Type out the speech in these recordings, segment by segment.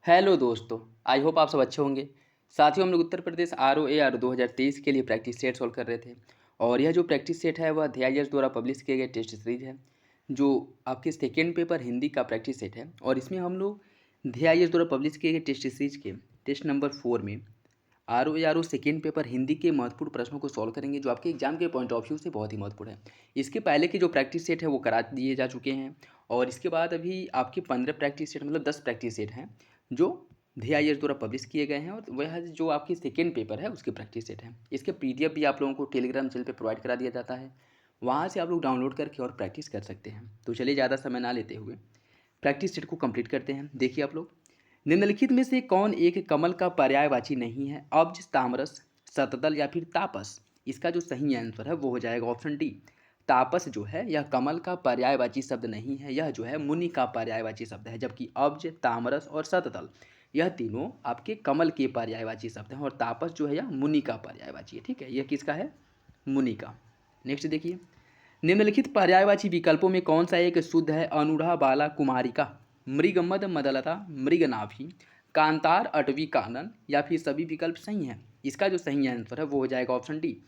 Hello दोस्तों। I hope आप सब अच्छे होंगे। साथियों, हम लोग उत्तर प्रदेश ROAR 2023 के लिए प्रैक्टिस सेट सॉल्व कर रहे थे और यह जो प्रैक्टिस सेट है वह DIS द्वारा पब्लिश किए गए टेस्ट सीरीज है जो आपके सेकेंड पेपर हिंदी का प्रैक्टिस सेट है। और इसमें हम लोग DIS द्वारा पब्लिश किए गए टेस्ट सीरीज के टेस्ट नंबर 4 में ROAR सेकेंड पेपर हिंदी के महत्वपूर्ण प्रश्नों को सॉल्व करेंगे जो आपके एग्जाम के पॉइंट ऑफ व्यू से बहुत ही महत्वपूर्ण है। इसके पहले के जो प्रैक्टिस सेट है वो करा दिए जा चुके हैं और इसके बाद अभी आपके 15 प्रैक्टिस सेट मतलब 10 प्रैक्टिस सेट हैं जो DIS द्वारा पब्लिश किए गए हैं और वह जो आपकी सेकेंड पेपर है उसकी प्रैक्टिस सेट है। इसके PDF भी आप लोगों को टेलीग्राम चैनल पे प्रोवाइड करा दिया जाता है, वहाँ से आप लोग डाउनलोड करके और प्रैक्टिस कर सकते हैं। तो चलिए ज़्यादा समय ना लेते हुए प्रैक्टिस सेट को कंप्लीट करते हैं। देखिए आप लोग, निम्नलिखित में से कौन एक कमल का पर्यायवाची नहीं है? अब्ज, तामरस, शतदल या फिर तापस। इसका जो सही आंसर है वो हो जाएगा ऑप्शन डी। तापस जो है यह कमल का पर्यायवाची शब्द नहीं है, यह जो है मुनि का पर्यायवाची शब्द है। जबकि अब्ज, तामरस और शतदल यह तीनों आपके कमल के पर्यायवाची शब्द हैं और तापस जो है यह मुनि का पर्यायवाची है। ठीक है, यह किसका है? मुनि का। नेक्स्ट देखिए, निम्नलिखित पर्यायवाची विकल्पों में कौन सा एक शुद्ध है? अनुढ़ा, बाला, कुमारिका, मृगमद, मदलता, मृगनाभि, कांतार, अटवी, कानन या फिर सभी विकल्प सही हैं। इसका जो सही आंसर है वो हो जाएगा ऑप्शन डी।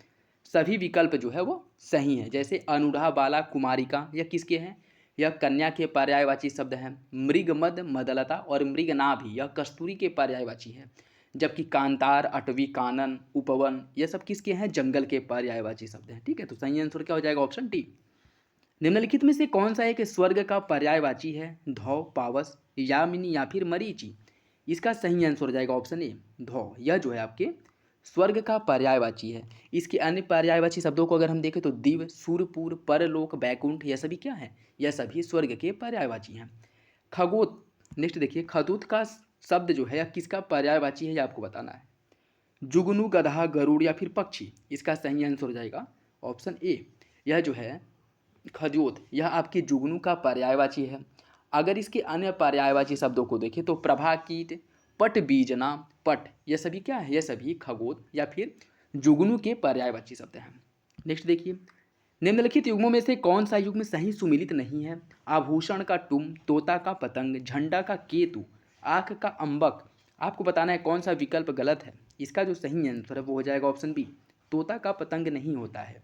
सभी विकल्प जो है वो सही है। जैसे अनुढ़ा, बाला, कुमारिका यह किसके हैं? यह कन्या के पर्यायवाची शब्द हैं। मृगमद, मदलता और मृगनाभि यह कस्तूरी के पर्यायवाची है। जबकि कांतार, अटवी, कानन, उपवन ये सब किसके हैं? जंगल के पर्यायवाची शब्द हैं। ठीक है, तो सही आंसर क्या हो जाएगा? Option D. निम्नलिखित में से कौन सा एक स्वर्ग का पर्यायवाची है? धौ, पावस, यामिनी या फिर मरीचि। इसका सही आंसर हो जाएगा ऑप्शन ए, धौ। यह जो है आपके स्वर्ग का पर्यायवाची है। इसके अन्य पर्यायवाची शब्दों को अगर हम देखें तो दिव, सूरपुर, परलोक, बैकुंठ यह सभी क्या है? यह सभी स्वर्ग के पर्यायवाची हैं। खगोत, नेक्स्ट देखिए, खदूत का शब्द जो है यह किसका पर्यायवाची है, यह आपको बताना है। जुगनू, गधा, गरुड़ या फिर पक्षी। इसका सही आंसर हो जाएगा ऑप्शन ए। यह जो है खद्योत यह आपके जुगनू का पर्यायवाची है। अगर इसके अन्य पर्यायवाची शब्दों को देखें तो प्रभा, कीट, पट, बीजना, पट यह सभी क्या है? यह सभी खगोत या फिर जुगनू के पर्यायवाची शब्द हैं। नेक्स्ट देखिए, निम्नलिखित युग्मों में से कौन सा युग्म सही सुमिलित नहीं है? आभूषण का टुम, तोता का पतंग, झंडा का केतु, आँख का अंबक। आपको बताना है कौन सा विकल्प गलत है। इसका जो सही आंसर है वो हो जाएगा ऑप्शन बी। तोता का पतंग नहीं होता है।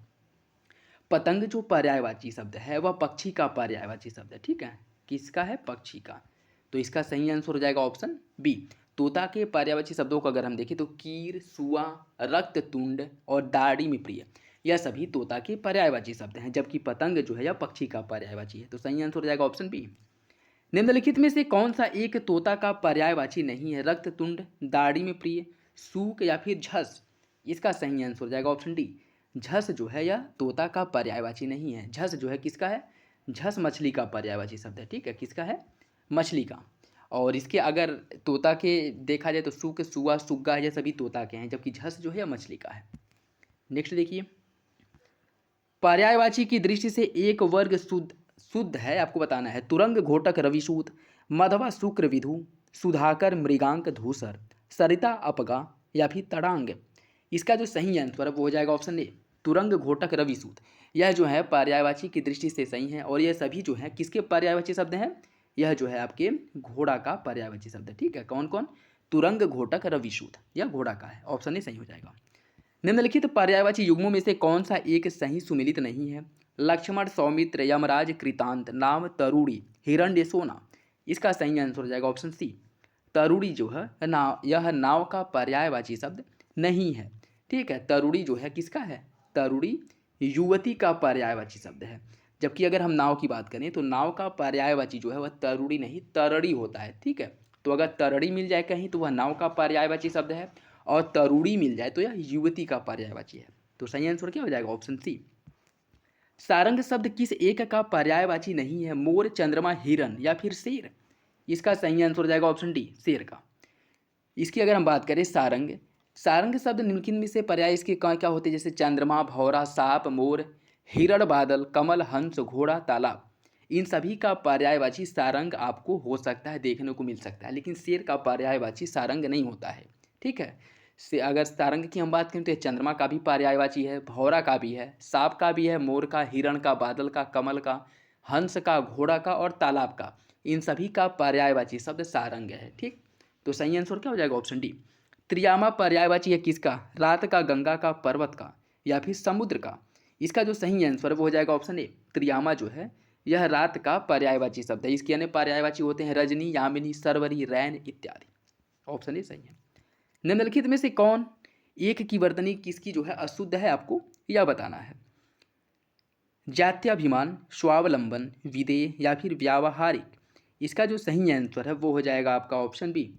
पतंग जो पर्यायवाची शब्द है वह पक्षी का पर्यायवाची शब्द है। ठीक है, किसका है? पक्षी का। तो इसका सही आंसर हो जाएगा ऑप्शन बी। तोता के पर्यायवाची शब्दों को अगर हम देखें तो कीर, सुआ, रक्ततुंड और दाढ़ी में प्रिय यह सभी तोता के पर्यायवाची शब्द हैं। जबकि पतंग जो है यह पक्षी का पर्यायवाची है। तो सही आंसर हो जाएगा ऑप्शन बी। निम्नलिखित में से कौन सा एक तोता का पर्यायवाची नहीं है? रक्ततुंड, दाढ़ी में प्रिय, सूक या फिर झस। इसका सही आंसर हो जाएगा ऑप्शन डी। झस जो है यह तोता का पर्यायवाची नहीं है। झस जो है किसका है? झस मछली का पर्यायवाची शब्द है। ठीक है, किसका है? मछली का। और इसके अगर तोता के देखा जाए तो सूक, सुआ, सुग्गा ये सभी तोता के हैं, जबकि झस जो है यह मछली का है। नेक्स्ट देखिए, पर्यायवाची की दृष्टि से एक वर्ग शुद्ध शुद्ध है, आपको बताना है। तुरंग, घोटक, रविसूत, मधवा, शुक्र, विधु, सुधाकर, मृगांक, धूसर, सरिता, अपगा या फिर तड़ांग। इसका जो सही आंसर है वो हो जाएगा ऑप्शन ए। तुरंग, घोटक, रविसूत यह जो है पर्यायवाची की दृष्टि से सही है और यह सभी जो है किसके पर्यायवाची शब्द हैं? यह जो है आपके घोड़ा का पर्यायवाची शब्द है। ठीक है, कौन कौन? तुरंग, घोटक, रविसूत यह घोड़ा का है। ऑप्शन ए सही हो जाएगा। निम्नलिखित पर्यायवाची युग्मों में से कौन सा एक सही सुमिलित नहीं है? लक्ष्मण, सौमित्र, यमराज, कृतांत, नाम, तरुड़ी, हिरण्य, सोना। इसका सही आंसर हो जाएगा ऑप्शन सी। तरुड़ी जो है नाव, यह नाव का पर्यायवाची शब्द नहीं है। ठीक है, तरुड़ी जो है किसका है? तरुड़ी युवती का पर्यायवाची शब्द है। जबकि अगर हम नाव की बात करें तो नाव का पर्यायवाची जो है वह तरुड़ी नहीं तरड़ी होता है। ठीक है, तो अगर तरड़ी मिल जाए कहीं तो वह नाव का पर्यायवाची शब्द है और तरुड़ी मिल जाए तो यह युवती का पर्यायवाची है। तो सही आंसर क्या हो जाएगा? ऑप्शन सी। सारंग शब्द किस एक का पर्यायवाची नहीं है? मोर, चंद्रमा, हिरन या फिर शेर। इसका सही आंसर हो जाएगा ऑप्शन डी, शेर का। इसकी अगर हम बात करें सारंग, सारंग शब्द निम्नलिखित में से पर्याय इसके क्या क्या होते हैं? जैसे चंद्रमा, भौरा, सांप, मोर, हिरण, बादल, कमल, हंस, घोड़ा, तालाब। इन सभी का पर्यायवाची सारंग आपको हो सकता है, देखने को मिल सकता है, लेकिन शेर का पर्यायवाची सारंग नहीं होता है। ठीक है, से अगर सारंग की हम बात करें तो ये चंद्रमा का भी पर्यायवाची है, भौरा का भी है, सांप का भी है, मोर का, हिरण का, बादल का, कमल का, हंस का, घोड़ा का और तालाब का। इन सभी का पर्यायवाची शब्द सारंग है। ठीक, तो सही आंसर क्या हो जाएगा? Option D. त्रियामा पर्यायवाची है किसका? रात का, गंगा का, पर्वत का या फिर समुद्र का? इसका जो सही आंसर है वो हो जाएगा ऑप्शन ए। त्रियामा जो है यह रात का पर्यायवाची शब्द है। इसके अन्य पर्यायवाची होते हैं रजनी, यामिनी, सरवरी, रैन इत्यादि। ऑप्शन ए सही है। निम्नलिखित में से कौन एक की वर्तनी किसकी जो है अशुद्ध है, आपको यह बताना है। जात्याभिमान, स्वावलंबन, विधेय या फिर व्यावहारिक? इसका जो सही आंसर है वो हो जाएगा आपका ऑप्शन बी,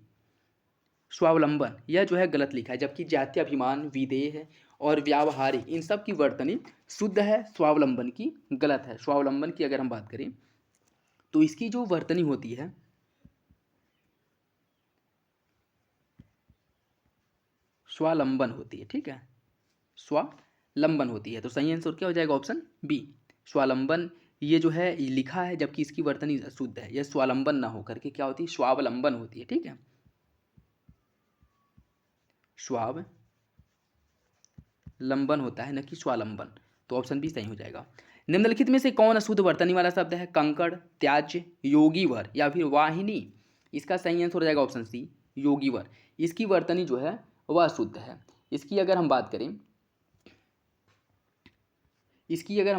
स्वावलंबन। यह जो है गलत लिखा है, जबकि जात्याभिमान, विधेय है और व्यावहारिक इन सब की वर्तनी शुद्ध है, स्वावलंबन की गलत है। स्वावलंबन की अगर हम बात करें तो इसकी जो वर्तनी होती है स्वालंबन होती है, ठीक है, स्वालंबन होती है। तो सही आंसर क्या हो जाएगा? ऑप्शन बी, स्वालंबन। ये जो है लिखा है, जबकि इसकी वर्तनी शुद्ध है। यह स्वालंबन ना होकर के क्या होती है? स्वावलंबन होती है, ठीक है, स्वावलंबन होता है, न कि स्वालंबन। तो ऑप्शन बी सही हो जाएगा। निम्नलिखित में से कौन अशुद्ध वर्तनी वाला शब्द है? कंकड़, त्याज्य, योगीवर या फिर वाहिनी? इसका सही आंसर हो जाएगा ऑप्शन सी, योगीवर। इसकी वर्तनी जो है वह अशुद्ध है। इसकी अगर हम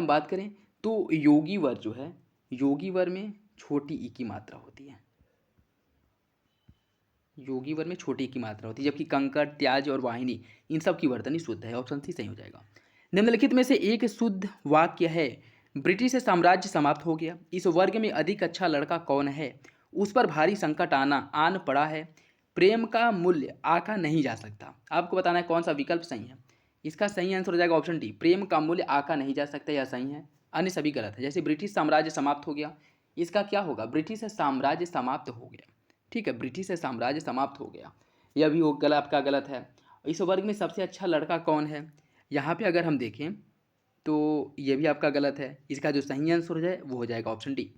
बात करें तो योगीवर जो है, योगीवर में छोटी ई की मात्रा होती है। योगीवर में छोटी ई की मात्रा होती है, जबकि कंकड़, त्याज और वाहिनी इन सब की वर्तनी शुद्ध है। ऑप्शन सी सही हो जाएगा। निम्नलिखित में से एक शुद्ध वाक्य है। ब्रिटिश साम्राज्य समाप्त हो गया। इस वर्ग में अधिक अच्छा लड़का कौन है? उस पर भारी संकट आन पड़ा है। प्रेम का मूल्य आका नहीं जा सकता। आपको बताना है कौन सा विकल्प सही है। इसका सही आंसर हो जाएगा ऑप्शन डी, प्रेम का मूल्य आका नहीं जा सकता, यह सही है। अन्य सभी गलत है। जैसे ब्रिटिश साम्राज्य समाप्त हो गया, इसका क्या होगा? ब्रिटिश साम्राज्य समाप्त हो गया, ठीक है, ब्रिटिश साम्राज्य समाप्त हो गया, यह भी वो गलत, आपका गलत है। इस वर्ग में सबसे अच्छा लड़का कौन है? यहाँ पे अगर हम देखें तो ये भी आपका गलत है। इसका जो सही आंसर हो जाए वो हो जाएगा ऑप्शन डी।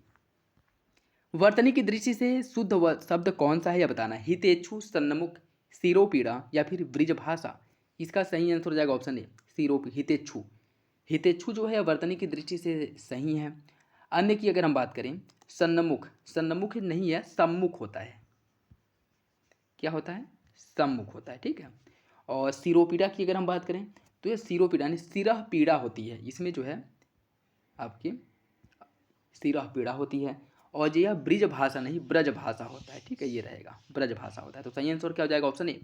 वर्तनी की दृष्टि से शुद्ध शब्द कौन सा है यह बताना है। हितेच्छु, सन्मुख, सिरोपीड़ा या फिर ब्रिजभाषा? इसका सही आंसर हो जाएगा ऑप्शन ए, हितेच्छु। हितेच्छु जो है वर्तनी की दृष्टि से सही है। अन्य की अगर हम बात करें, सन्मुख, सन्मुख नहीं है, सम्मुख होता है। क्या होता है? सम्मुख होता है, ठीक है। और सिरोपीड़ा की अगर हम बात करें तो ये सिरोपीड़ा यानी सिरह पीड़ा होती है। इसमें जो है आपकी सिरह पीड़ा होती है। और यह ब्रिज भाषा नहीं, ब्रज भाषा होता है, ठीक है, ये रहेगा, ब्रज भाषा होता है। तो सही आंसर क्या हो जाएगा? Option A.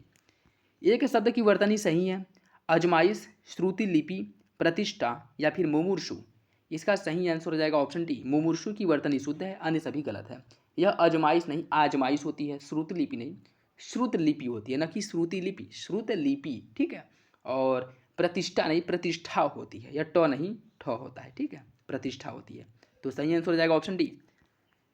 एक शब्द की वर्तनी सही है। अजमाइश, श्रुति लिपि, प्रतिष्ठा या फिर मुमूर्षु? इसका सही आंसर हो जाएगा ऑप्शन डी, मुमूर्षु की वर्तनी शुद्ध है, अन्य सभी गलत है। यह अजमाइश नहीं, आजमाइश होती है। श्रुति लिपि नहीं, श्रुत लिपि होती है, न कि श्रुति लिपि, श्रुत लिपि, ठीक है। और प्रतिष्ठा नहीं, प्रतिष्ठा होती है। यह ट नहीं, ठ होता है, ठीक है, प्रतिष्ठा होती है। तो सही आंसर हो जाएगा ऑप्शन डी।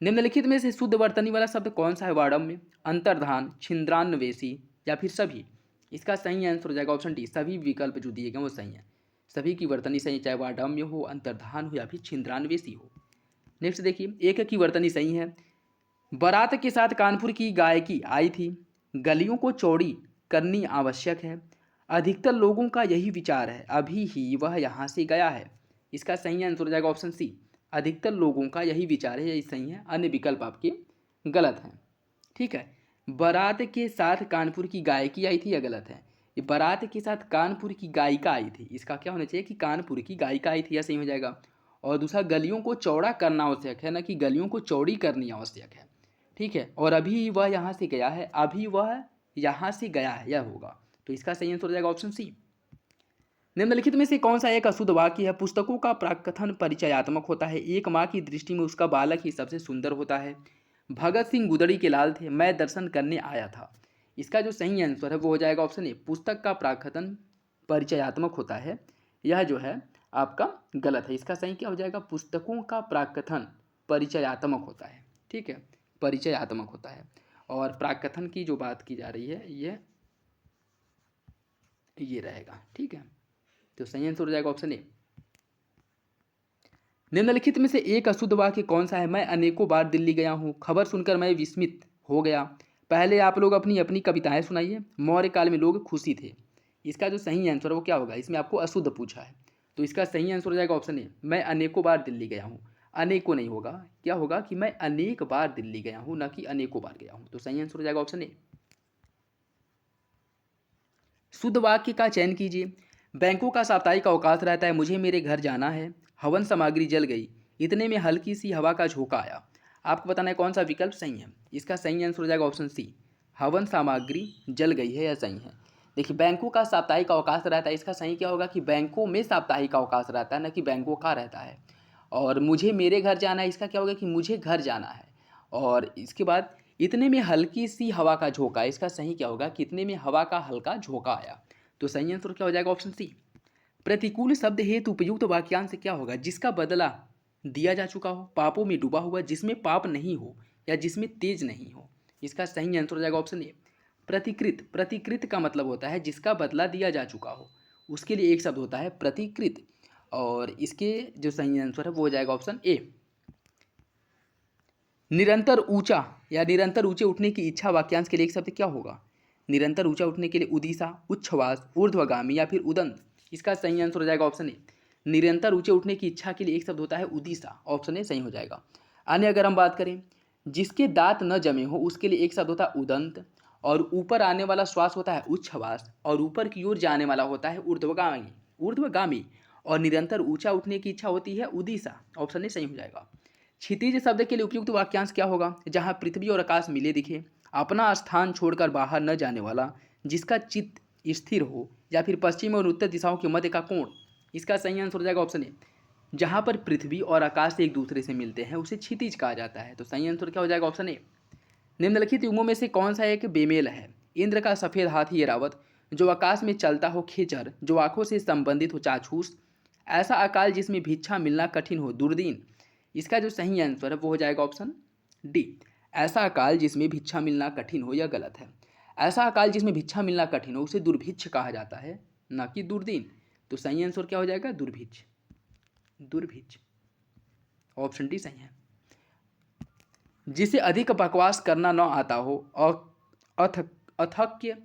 निम्नलिखित में से शुद्ध वर्तनी वाला शब्द कौन सा है? वाडम्य, अंतर्धान, छिंद्रान्वेषी या फिर सभी? इसका सही आंसर हो जाएगा ऑप्शन डी, सभी विकल्प जो दिए गए वो सही है। सभी की वर्तनी सही, चाहे वाडम्य हो, अंतर्धान हो या फिर छिंद्रान्वेषी हो। नेक्स्ट देखिए, एक की वर्तनी सही है। बारात के साथ कानपुर की गायकी आई थी। गलियों को चौड़ी करनी आवश्यक है। अधिकतर लोगों का यही विचार है, अभी ही वह यहाँ से गया है। इसका सही आंसर हो जाएगा ऑप्शन सी, अधिकतर लोगों का यही विचार है, यही सही है। अन्य विकल्प आपके गलत हैं, ठीक है। बारात के साथ कानपुर की गायकी आई थी, यह गलत है। ये बारात के साथ कानपुर की गायिका आई थी, इसका क्या होना चाहिए कि कानपुर की गायिका आई थी, यह सही हो जाएगा। और दूसरा, गलियों को चौड़ा करना आवश्यक है, ना कि गलियों को चौड़ी करनी आवश्यक है, ठीक है। और अभी वह यहाँ से गया है, अभी वह यहाँ से गया है, यह होगा। तो इसका सही आंसर हो जाएगा ऑप्शन सी। निम्नलिखित में से कौन सा एक अशुद्ध वाक्य है? पुस्तकों का प्राकथन परिचयात्मक होता है। एक माँ की दृष्टि में उसका बालक ही सबसे सुंदर होता है। भगत सिंह गुदड़ी के लाल थे, मैं दर्शन करने आया था। इसका जो सही आंसर है वो हो जाएगा ऑप्शन ए, पुस्तक का प्राकथन परिचयात्मक होता है। यह जो है आपका गलत है। इसका सही क्या हो जाएगा? पुस्तकों का प्राकथन परिचयात्मक होता है, ठीक है, परिचयात्मक होता है। और प्राकथन की जो बात की जा रही है ये रहेगा, ठीक है। तो सही आंसर हो जाएगा ऑप्शन ए। निम्नलिखित में से एक अशुद्ध वाक्य कौन सा है? मैं अनेकों बार दिल्ली गया हूँ, खबर सुनकर मैं विस्मित हो गया। पहले आप लोग अपनी अपनी कविताएं सुनाइए, मौर्य काल में लोग खुशी थे। इसका जो सही आंसर है वो क्या होगा? इसमें आपको अशुद्ध पूछा है, तो इसका सही आंसर हो जाएगा ऑप्शन ए, मैं अनेकों बार दिल्ली गया हूँ। अनेकों नहीं होगा, क्या होगा कि मैं अनेक बार दिल्ली गया हूँ, ना कि अनेकों बार गया हूँ। तो सही आंसर हो जाएगा ऑप्शन ए। शुद्ध वाक्य का चयन कीजिए। बैंकों का साप्ताहिक अवकाश रहता है, मुझे मेरे घर जाना है, हवन सामग्री जल गई, इतने में हल्की सी हवा का झोंका आया। आपको बताना है कौन सा विकल्प सही है। इसका सही आंसर हो जाएगा ऑप्शन सी, हवन सामग्री जल गई है, या सही है। देखिए बैंकों का साप्ताहिक अवकाश रहता है, इसका सही क्या होगा कि बैंकों में साप्ताहिक अवकाश रहता है, न कि बैंकों का रहता है। और मुझे मेरे घर जाना है, इसका क्या होगा कि मुझे घर जाना है। और इसके बाद इतने में हल्की सी हवा का झोंका, इसका सही क्या होगा कि इतने में हवा का हल्का झोंका आया। तो सही आंसर क्या हो जाएगा ऑप्शन सी। प्रतिकूल शब्द हेतु उपयुक्त वाक्यांश क्या होगा, जिसका बदला दिया जा चुका हो, पापों में डूबा हुआ, जिसमें पाप नहीं हो, या जिसमें तेज नहीं हो। इसका सही आंसर हो जाएगा ऑप्शन ए, प्रतिकृत। प्रतिकृत का मतलब होता है जिसका बदला दिया जा चुका हो, उसके लिए एक शब्द होता है प्रतिकृत। और इसके जो सही आंसर है वो हो जाएगा ऑप्शन ए। निरंतर ऊंचा या निरंतर ऊंचे उठने की इच्छा वाक्यांश के लिए एक शब्द क्या होगा। निरंतर ऊंचा उठने के लिए उदिशा, उच्छ्वास, ऊर्ध्वगामी या फिर उदंत। इसका सही आंसर हो जाएगा ऑप्शन ए। निरंतर ऊंचे उठने की इच्छा के लिए एक शब्द होता है उदिशा, ऑप्शन ए सही हो जाएगा। अन्य अगर हम बात करें, जिसके दांत न जमे हो उसके लिए एक शब्द होता है उदंत, और ऊपर आने वाला श्वास होता है उच्छ्वास, और ऊपर की ओर जाने वाला होता है ऊर्ध्वगामी। ऊर्ध्वगामी और निरंतर ऊंचा उठने की इच्छा होती है उदिशा, ऑप्शन ए सही हो जाएगा। क्षितिज शब्द के लिए उपयुक्त वाक्यांश क्या होगा, जहां पृथ्वी और आकाश मिले दिखे, अपना स्थान छोड़कर बाहर न जाने वाला, जिसका चित्त स्थिर हो, या फिर पश्चिम और उत्तर दिशाओं के मध्य का कोण। इसका सही आंसर हो जाएगा ऑप्शन ए, जहां पर पृथ्वी और आकाश एक दूसरे से मिलते हैं उसे क्षितिज कहा जाता है। तो सही आंसर क्या हो जाएगा ऑप्शन ए। निम्नलिखित युगों में से कौन सा एक बेमेल है। इंद्र का सफेद हाथी एरावत, जो आकाश में चलता हो खेचर, जो आंखों से संबंधित हो चाक्षुष, ऐसा अकाल जिसमें भिक्षा मिलना कठिन हो दूरदीन। इसका जो सही आंसर है वो हो जाएगा ऑप्शन डी, ऐसा अकाल जिसमें भिक्षा मिलना कठिन हो। यह गलत है। ऐसा अकाल जिसमें भिक्षा मिलना कठिन हो उसे दुर्भिक्ष कहा जाता है, ना कि दुर्दीन। तो सही आंसर क्या हो जाएगा दुर्भिक्ष, दुर्भिक्ष, ऑप्शन डी सही है। जिसे अधिक बकवास करना न आता हो, अथक्य,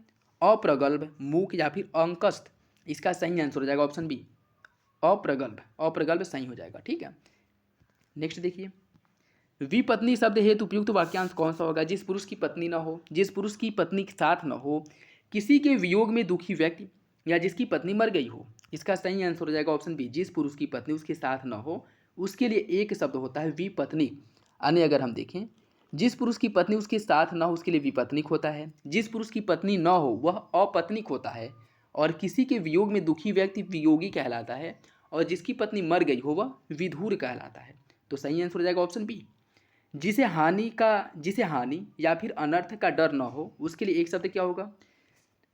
अप्रगल्भ, मूक या फिर अंकस्त। इसका सही आंसर हो जाएगा ऑप्शन बी, अप्रगल्भ। अप्रगल्भ सही हो जाएगा, ठीक है। नेक्स्ट देखिए, विपत्नी शब्द हेतु उपयुक्त वाक्यांश कौन सा होगा। जिस पुरुष की पत्नी न हो, जिस पुरुष की पत्नी के साथ न हो, किसी के वियोग में दुखी व्यक्ति, या जिसकी पत्नी मर गई हो। इसका सही आंसर हो जाएगा ऑप्शन बी, जिस पुरुष की पत्नी उसके साथ न हो उसके लिए एक शब्द होता है विपत्नी। अन्य अगर हम देखें, जिस पुरुष की पत्नी उसके साथ न हो उसके लिए विपत्निक होता है, जिस पुरुष की पत्नी न हो वह अपत्निक होता है, और किसी के वियोग में दुखी व्यक्ति वियोगी कहलाता है, और जिसकी पत्नी मर गई हो वह विधुर कहलाता है। तो सही आंसर हो जाएगा ऑप्शन बी। जिसे हानि या फिर अनर्थ का डर न हो उसके लिए एक शब्द क्या होगा,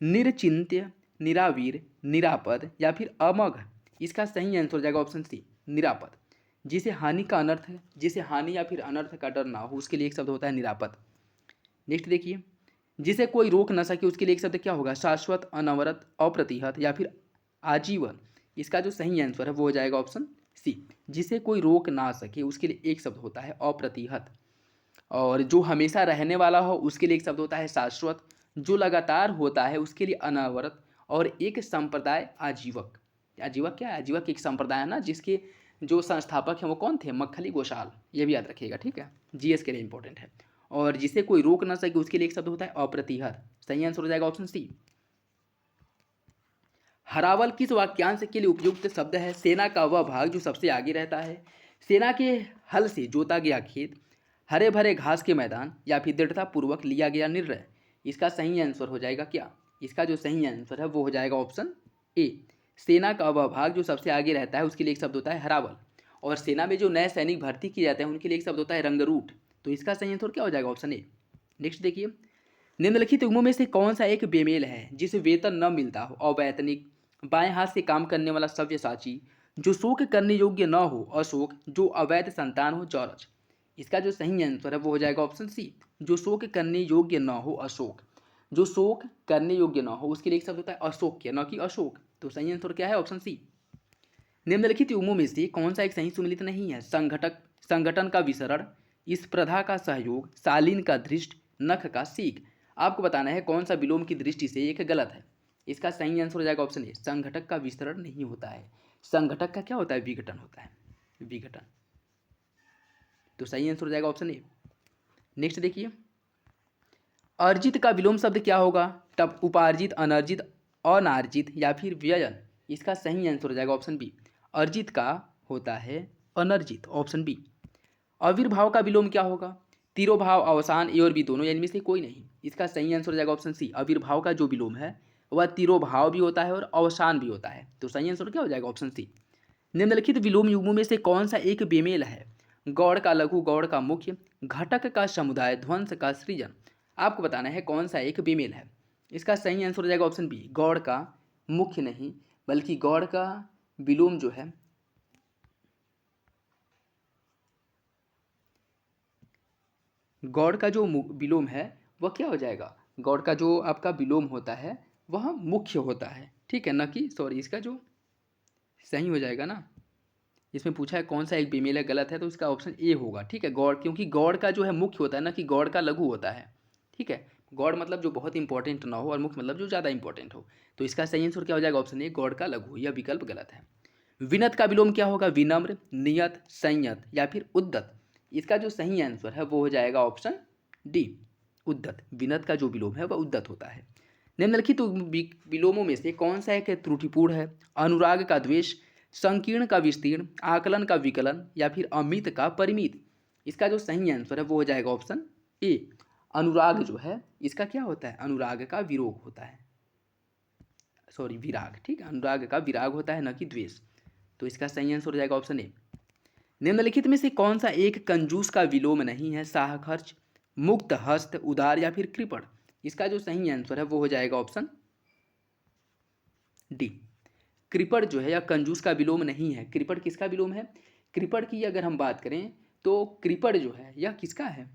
निरचिंत्य, निरावीर, निरापद या फिर अमघ। इसका सही आंसर हो जाएगा ऑप्शन सी, निरापद। जिसे हानि का अनर्थ है, जिसे हानि या फिर अनर्थ का डर ना हो उसके लिए एक शब्द होता है निरापद। नेक्स्ट देखिए, जिसे कोई रोक न सके उसके लिए एक शब्द क्या होगा, शाश्वत, अनवरत, अप्रतिहत या फिर आजीवन। इसका जो सही आंसर है वो हो जाएगा ऑप्शन सी, जिसे कोई रोक ना सके उसके लिए एक शब्द होता है अप्रतिहत। और जो हमेशा रहने वाला हो उसके लिए एक शब्द होता है शाश्वत, जो लगातार होता है उसके लिए अनवरत, और एक संप्रदाय आजीवक। आजीवक क्या है, आजीवक एक संप्रदाय है ना, जिसके जो संस्थापक हैं वो कौन थे, मक्खली गोशाल। ये भी याद रखिएगा, ठीक है, जीएस के लिए इंपॉर्टेंट है। और जिसे कोई रोक ना सके उसके लिए एक शब्द होता है अप्रतिहत। सही आंसर हो जाएगा ऑप्शन सी। हरावल किस वाक्यांश के लिए उपयुक्त शब्द है। सेना का वह भाग जो सबसे आगे रहता है, सेना के हल से जोता गया खेत, हरे भरे घास के मैदान, या फिर दृढ़ता पूर्वक लिया गया निर्णय। इसका सही आंसर हो जाएगा क्या, इसका जो सही आंसर है वो हो जाएगा ऑप्शन ए, सेना का वह भाग जो सबसे आगे रहता है उसके लिए एक शब्द होता है हरावल। और सेना में जो नए सैनिक भर्ती किए जाते हैं उनके लिए एक शब्द होता है रंगरूट। तो इसका सही आंसर क्या हो जाएगा ऑप्शन ए। नेक्स्ट देखिए, निम्नलिखित युग्मों में से कौन सा एक बेमेल है, जिसे वेतन न मिलता हो, अवैतनिक, बाएं हाथ से काम करने वाला सव्यसाची, जो शोक करने योग्य न हो, अशोक, जो अवैध संतान हो, चौरच। इसका जो सही आंसर है वो हो जाएगा ऑप्शन सी, जो शोक करने योग्य न हो, अशोक। जो शोक करने योग्य न हो उसके लिए एक शब्द होता है अशोक्य, न कि अशोक। तो सही आंसर क्या है ऑप्शन सी। निम्नलिखित युग्मों में से कौन सा एक सही सुमिलित नहीं है, संगठन का विसरण, स्पर्धा का सहयोग, शालीन का धृष्ट, नख का सीख। आपको बताना है कौन सा विलोम की दृष्टि से एक गलत है। इसका सही आंसर हो जाएगा ऑप्शन ए, संघटक का विसरण नहीं होता है। संघटक का क्या होता है, विघटन होता है, विघटन। तो सही आंसर हो जाएगा ऑप्शन ए। नेक्स्ट देखिए, अर्जित का विलोम शब्द क्या होगा, तब उपार्जित, अनर्जित, अनार्जित या फिर व्ययन। इसका सही आंसर हो जाएगा ऑप्शन बी। अर्जित का होता है अनर्जित, ऑप्शन बी। आविर्भाव का विलोम क्या होगा? तिरोभाव, अवसान, ए और बी दोनों, या इनमें से कोई नहीं। इसका सही आंसर हो जाएगा ऑप्शन सी। आविर्भाव का जो विलोम है वह तिरोभाव भी होता है और अवसान भी होता है, तो सही आंसर क्या हो जाएगा? Option C. निम्नलिखित विलोम युग्मों में से कौन सा एक बेमेल है? गौड़ का लघु, गौड़ का मुख्य, घटक का समुदाय, ध्वंस का सृजन। आपको बताना है कौन सा एक बेमेल है। इसका सही आंसर हो जाएगा ऑप्शन बी। गौड़ का मुख्य नहीं, बल्कि गौड़ का विलोम जो है, गौड़ का जो विलोम है वह क्या हो जाएगा? गौड़ का जो आपका विलोम होता है वह मुख्य होता है, ठीक है, न कि सॉरी, इसका जो सही हो जाएगा ना, इसमें पूछा है कौन सा एक बेमेल है, गलत है, तो इसका ऑप्शन ए होगा, ठीक है, गौड़, क्योंकि गौड़ का जो है मुख्य होता है ना कि गौड़ का लघु होता है, ठीक है। गौड़ मतलब जो बहुत इंपॉर्टेंट ना हो और मुख्य मतलब जो ज़्यादा इंपॉर्टेंट हो, तो इसका सही आंसर क्या हो जाएगा? ऑप्शन ए, गौड़ का लघु। यह विकल्प गलत है। विनत का विलोम क्या होगा? विनम्र, नियत, संयत या फिर उद्दत। इसका जो सही आंसर है वो हो जाएगा ऑप्शन डी, उद्दत। विनत का जो विलोम है वह उद्दत होता है। निम्नलिखित विलोमों में से कौन सा एक त्रुटिपूर्ण है? अनुराग का द्वेष, संकीर्ण का विस्तीर्ण, आकलन का विकलन या फिर अमित का परिमित। इसका जो सही आंसर है वो हो जाएगा ऑप्शन ए। अनुराग जो है इसका क्या होता है? अनुराग का विरोग होता है, सॉरी विराग, ठीक है, अनुराग का विराग होता है, न कि द्वेष। तो इसका सही आंसर हो जाएगा ऑप्शन ए। निम्नलिखित में से कौन सा एक कंजूस का विलोम नहीं है? साह खर्च, मुक्त हस्त, उदार या फिर कृपण। इसका जो सही आंसर है वो हो जाएगा ऑप्शन डी। कृपण जो है या कंजूस का विलोम नहीं है। कृपण किसका विलोम है? कृपण की अगर हम बात करें तो कृपण जो है यह किसका है?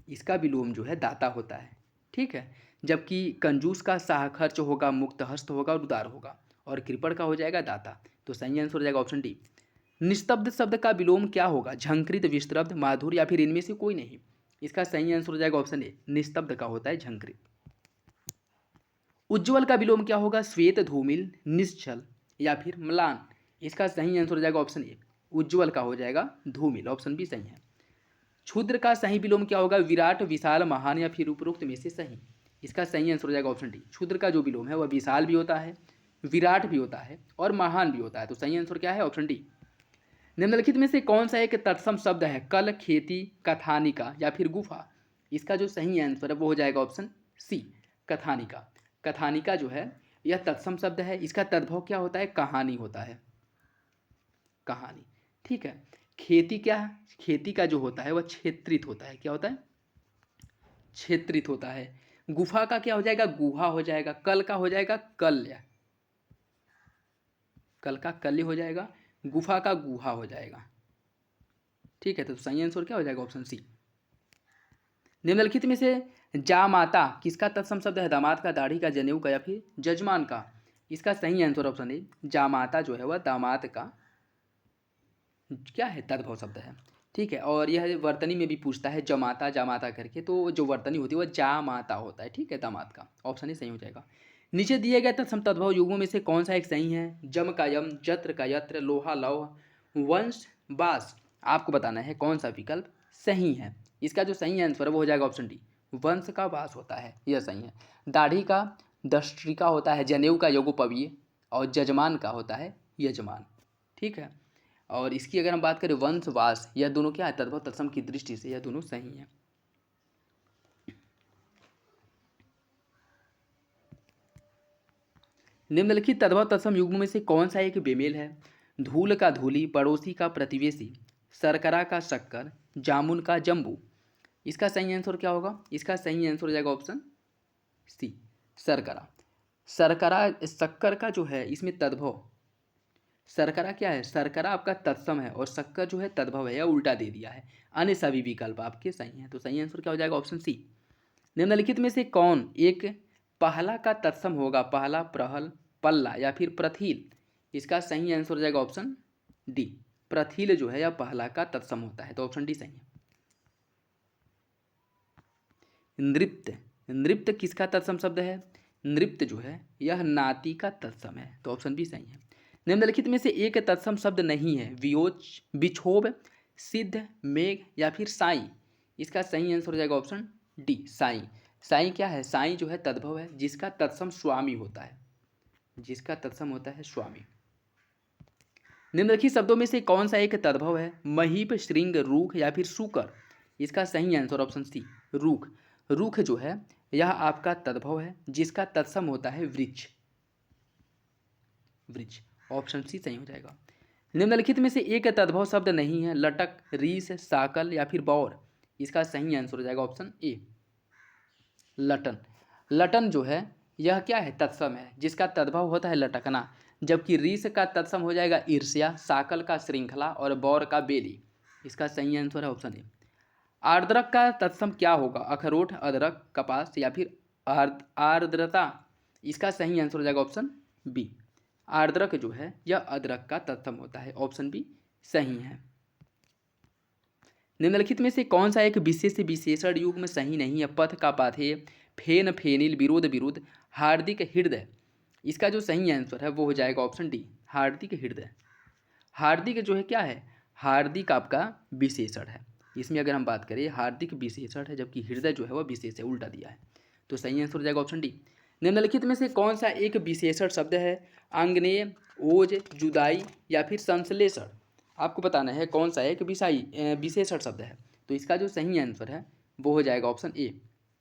इसका विलोम जो है दाता होता है, ठीक है, जबकि कंजूस का साह खर्च होगा, मुक्त हस्त होगा और उदार होगा, और कृपण का हो जाएगा दाता। तो सही आंसर हो जाएगा ऑप्शन डी। निस्तब्ध शब्द का विलोम क्या होगा? झंकृत, विस्तृत, माधुर या फिर इनमें से कोई नहीं। इसका सही आंसर हो जाएगा ऑप्शन ए। निस्तब्ध का होता है झंकृत। उज्ज्वल का विलोम क्या होगा? श्वेत, धूमिल, निश्चल या फिर म्लान। इसका सही आंसर हो जाएगा ऑप्शन ए। उज्ज्वल का हो जाएगा धूमिल, ऑप्शन बी सही है। क्षुद्र का सही विलोम क्या होगा? विराट, विशाल, महान या फिर उपरोक्त में से सही। इसका सही आंसर हो जाएगा ऑप्शन डी। क्षुद्र का जो विलोम है वह विशाल भी होता है, विराट भी होता है और महान भी होता है। तो सही आंसर क्या है? Option D. निम्नलिखित में से कौन सा एक तत्सम शब्द है? कल, खेती, कथानिका या फिर गुफा। इसका जो सही आंसर है वो हो जाएगा ऑप्शन सी, कथानिका। कथानिका जो है यह तत्सम शब्द है। इसका तद्भव क्या होता है? कहानी होता है, कहानी, ठीक है। खेती क्या है? खेती का जो होता है वह क्षेत्रित होता है। क्या होता है? क्षेत्रित होता है। गुफा का क्या हो जाएगा? गुहा हो जाएगा। कल का हो जाएगा कल्य, कल का कल्य हो जाएगा। गुफा का गुहा हो जाएगा, ठीक है। तो सही आंसर क्या हो जाएगा? Option C. निम्नलिखित में से जामाता किसका तत्सम शब्द है? दामाद का, दाढ़ी का, जनेऊ का या फिर जजमान का। इसका सही आंसर ऑप्शन ए। जामाता जो है वह दामाद का क्या है? तद्भव शब्द है, ठीक है। और यह वर्तनी में भी पूछता है जमाता जामाता करके, तो जो वर्तनी होती है वह जामाता होता है, ठीक है, दामाद का। ऑप्शन ही सही हो जाएगा। नीचे दिए गए तत्सम तद्भव युगों में से कौन सा एक सही है? जम का यम, जत्र का यत्र, लोहा लौह, वंश बास। आपको बताना है कौन सा विकल्प सही है। इसका जो सही आंसर है वो हो जाएगा ऑप्शन डी। वंश का वास होता है, यह सही है। दाढ़ी का दष्ट्रिका होता है, जनेऊ का यज्ञोपवीय और जजमान का होता है यजमान, ठीक है। और इसकी अगर हम बात करें वंशवास, यह दोनों क्या है? तद्भव तत्सम की दृष्टि से यह दोनों सही हैं। निम्नलिखित तद्भव तत्सम युग्म में से कौन सा एक बेमेल है? धूल का धूली, पड़ोसी का प्रतिवेशी, शर्करा का शक्कर, जामुन का जम्बू। इसका सही आंसर क्या होगा? इसका सही आंसर हो जाएगा ऑप्शन सी, शर्करा। शर्करा, शक्कर का जो है इसमें तद्भव, शर्करा क्या है? शर्करा आपका तत्सम है और शक्कर जो है तद्भव है, या उल्टा दे दिया है। अन्य सभी विकल्प आपके सही हैं। तो सही आंसर क्या हो जाएगा? Option C. निम्नलिखित में से कौन एक पहला का तत्सम होगा? पहला, प्रहल, पल्ला या फिर प्रथिल। इसका सही आंसर हो जाएगा ऑप्शन डी। प्रथिल जो है यह पहला का तत्सम होता है, तो ऑप्शन डी सही है। नृत्य, नृत्य किसका तत्सम शब्द है? नृत्य जो है यह नाती का तत्सम है, तो ऑप्शन बी सही है। निम्नलिखित में से एक तत्सम शब्द नहीं है? वियोज, विक्षोभ, सिद्ध, मेघ या फिर साई। इसका सही आंसर हो जाएगा ऑप्शन डी, साई। साईं क्या है? साईं जो है तद्भव है जिसका तत्सम स्वामी होता है, जिसका तत्सम होता है स्वामी। निम्नलिखित शब्दों में से कौन सा एक तद्भव है? महीप, श्रृंग, रूख या फिर सूकर? इसका सही आंसर ऑप्शन सी रूख। रूख जो है यह आपका तद्भव है जिसका तत्सम होता है वृक्ष। वृक्ष ऑप्शन सी सही हो जाएगा। निम्नलिखित में से एक तद्भव शब्द नहीं है। लटक, रीस, साकल या फिर बौर? इसका सही आंसर हो जाएगा ऑप्शन ए लटन। लटन जो है यह क्या है? तत्सम है जिसका तद्भव होता है लटकना, जबकि रीस का तत्सम हो जाएगा ईर्ष्या, साकल का श्रृंखला और बौर का बेली। इसका सही आंसर है ऑप्शन ए। आर्द्रक का तत्सम क्या होगा? अखरोट, अदरक, कपास या फिर आर्द्रता? इसका सही आंसर हो जाएगा ऑप्शन बी आर्द्रक जो है यह अदरक का तत्सम होता है। ऑप्शन बी सही है। निम्नलिखित में से कौन सा एक विशेष विशेषण युग में सही नहीं है? पथ का पाथेय, फेन फेनिल, विरोध विरुद्ध, हार्दिक हृदय? इसका जो सही आंसर है वो हो जाएगा ऑप्शन डी हार्दिक हृदय। हार्दिक जो है क्या है? हार्दिक आपका विशेषण है। इसमें अगर हम बात करें हार्दिक विशेषण है, जबकि हृदय जो है वह विशेष है, उल्टा दिया है। तो सही आंसर हो जाएगा ऑप्शन डी। निम्नलिखित में से कौन सा एक विशेषण शब्द है? आंग्नेय, ओज, जुदाई या फिर संश्लेषण? आपको बताना है कौन सा एक विशेषण शब्द है। तो इसका जो सही आंसर है वो हो जाएगा ऑप्शन ए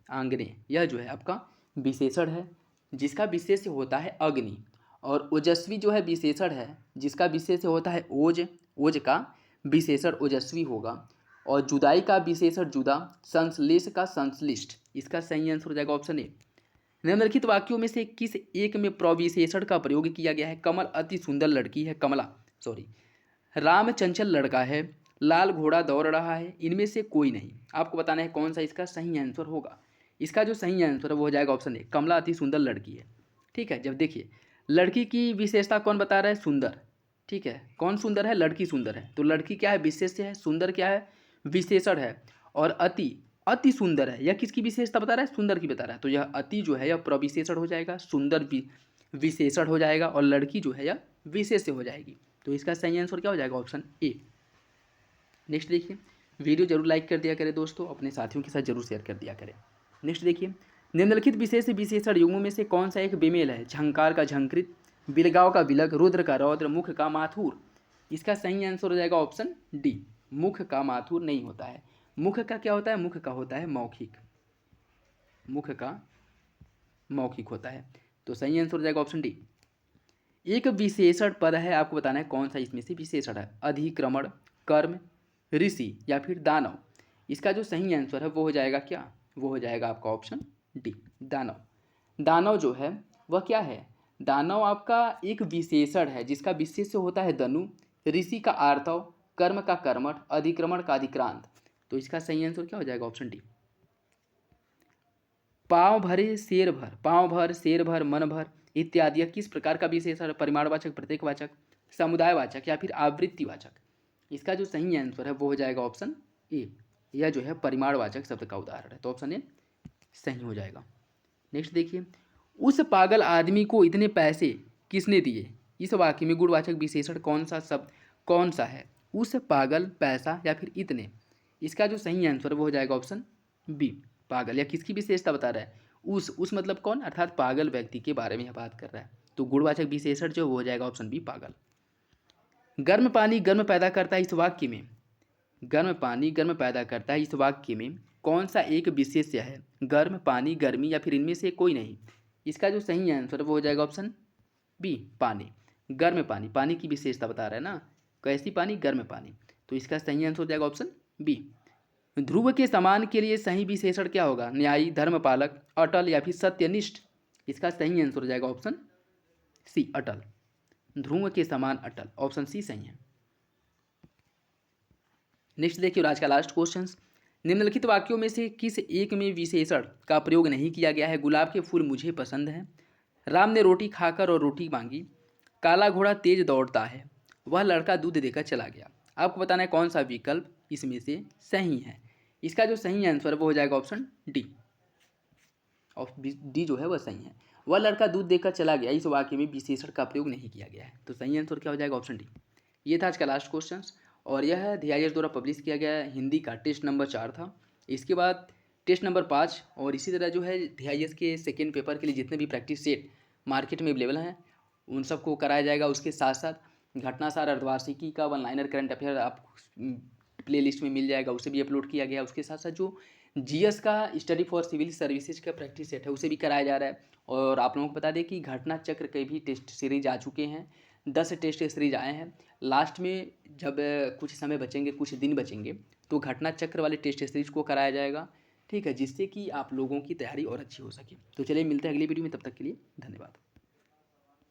आंग्नेय। यह जो है आपका विशेषण है जिसका विशेष्य होता है अग्नि, और ओजस्वी जो है विशेषण है जिसका विशेष्य होता है ओज। ओज का विशेषण ओजस्वी होगा, और जुदाई का विशेषण जुदा, संश्लेष का संश्लिष्ट। इसका सही आंसर हो जाएगा ऑप्शन ए। निम्नलिखित वाक्यों में से किस एक में प्रविशेषण का प्रयोग किया गया है? कमल अति सुंदर लड़की है, कमला सॉरी। राम चंचल लड़का है, लाल घोड़ा दौड़ रहा है, इनमें से कोई नहीं। आपको बताना है कौन सा इसका सही आंसर होगा। इसका जो सही आंसर है वो हो जाएगा ऑप्शन ए कमला अति सुंदर लड़की है। ठीक है, जब देखिए लड़की की विशेषता कौन बता रहा है? सुंदर। ठीक है, कौन सुंदर है? लड़की सुंदर है। तो लड़की क्या है? विशेष्य है। सुंदर क्या है? विशेषण है। और अति अति सुंदर है, यह किसकी विशेषता बता रहा है? सुंदर की बता रहा है। तो यह अति जो है यह प्रविशेषण हो जाएगा, सुंदर विशेषण हो जाएगा, और लड़की जो है यह विशेष्य हो जाएगी। तो इसका सही आंसर क्या हो जाएगा? Option A. नेक्स्ट देखिए, वीडियो जरूर लाइक कर दिया करें दोस्तों, अपने साथियों के साथ जरूर शेयर कर दिया करें। नेक्स्ट देखिए, निम्नलिखित विशेष विशेषण युग्मों में से कौन सा एक बेमेल है? झंकार का झंकृत, बिलगाव का बिलग, रुद्र का रौद्र, मुख का माथुर? इसका सही आंसर हो जाएगा ऑप्शन डी मुख का माथुर नहीं होता है। मुख का क्या होता है? मुख का होता है मौखिक। मुख का मौखिक होता है। तो सही आंसर हो जाएगा ऑप्शन डी। एक विशेषण पद है, आपको बताना है कौन सा इसमें से विशेषण है? अधिक्रमण, कर्म, ऋषि या फिर दानव? इसका जो सही आंसर है वो हो जाएगा क्या? वो हो जाएगा आपका ऑप्शन डी दानव। दानव जो है वह क्या है? दानव आपका एक विशेषण है जिसका विशेष्य होता है धनु, ऋषि का आर्तव, कर्म का कर्मठ, अधिक्रमण का अधिक्रांत। तो इसका सही आंसर क्या हो जाएगा? Option D. पाँव भरे शेर भर, पाँव भर, शेर भर, मन भर इत्यादि यह किस प्रकार का विशेषण है? परिमाणवाचक, प्रतीकवाचक, समुदायवाचक या फिर आवृत्तिवाचक? इसका जो सही आंसर है वो हो जाएगा ऑप्शन ए। यह जो है परिमाणवाचक शब्द का उदाहरण है। तो ऑप्शन ए सही हो जाएगा। नेक्स्ट देखिए, उस पागल आदमी को इतने पैसे किसने दिए? इस वाक्य में गुणवाचक विशेषण कौन सा शब्द कौन सा है? उस, पागल, पैसा या फिर इतने? इसका जो सही आंसर वो हो जाएगा ऑप्शन बी पागल। या किसकी विशेषता बता रहा है? उस मतलब कौन? अर्थात पागल व्यक्ति के बारे में यह बात कर रहा है। तो गुणवाचक विशेषण जो वो हो जाएगा ऑप्शन बी पागल। गर्म पानी गर्म पैदा करता है, इस वाक्य में गर्म पानी गर्म पैदा करता है, इस वाक्य में कौन सा एक विशेष्य है? गर्म, पानी, गर्मी या फिर इनमें से कोई नहीं? इसका जो सही आंसर वो हो जाएगा ऑप्शन बी पानी। गर्म पानी, पानी की विशेषता बता रहा है ना, कैसी पानी? गर्म पानी। तो इसका सही आंसर हो जाएगा ऑप्शन बी। ध्रुव के समान के लिए सही विशेषण क्या होगा? न्यायी, धर्मपालक, अटल या फिर सत्यनिष्ठ? इसका सही आंसर हो जाएगा ऑप्शन सी अटल। ध्रुव के समान अटल, ऑप्शन सी सही है। नेक्स्ट देखिए, आज का लास्ट क्वेश्चन, निम्नलिखित वाक्यों में से किस एक में विशेषण का प्रयोग नहीं किया गया है? गुलाब के फूल मुझे पसंद है, राम ने रोटी खाकर और रोटी मांगी, काला घोड़ा तेज दौड़ता है, वह लड़का दूध देकर चला गया। आपको बताना है कौन सा विकल्प इसमें से सही है। इसका जो सही आंसर वो हो जाएगा ऑप्शन डी। डी जो है वह सही है। वह लड़का दूध देकर चला गया, इस वाक्य में विशेषण का प्रयोग नहीं किया गया है। तो सही आंसर क्या हो जाएगा? Option D. ये था आज का लास्ट क्वेश्चन, और यह DIS द्वारा पब्लिश किया गया हिंदी का टेस्ट नंबर 4 था। इसके बाद टेस्ट नंबर 5 और इसी तरह जो है DIS के सेकेंड पेपर के लिए जितने भी प्रैक्टिस सेट मार्केट में अवेलेबल हैं उन सबको कराया जाएगा। उसके साथ साथ घटनासार अर्धवार्षिकी का वन लाइनर करंट अफेयर आप प्ले लिस्ट में मिल जाएगा, उसे भी अपलोड किया गया। उसके साथ साथ जो GS का स्टडी फॉर सिविल सर्विसेज का प्रैक्टिस सेट है उसे भी कराया जा रहा है। और आप लोगों को बता दें कि घटना चक्र के भी टेस्ट सीरीज आ चुके हैं, 10 टेस्ट सीरीज आए हैं। लास्ट में जब कुछ समय बचेंगे, कुछ दिन बचेंगे, तो घटना चक्र वाले टेस्ट सीरीज को कराया जाएगा, ठीक है, जिससे कि आप लोगों की तैयारी और अच्छी हो सके। तो चलिए मिलते हैं अगली वीडियो में, तब तक के लिए धन्यवाद।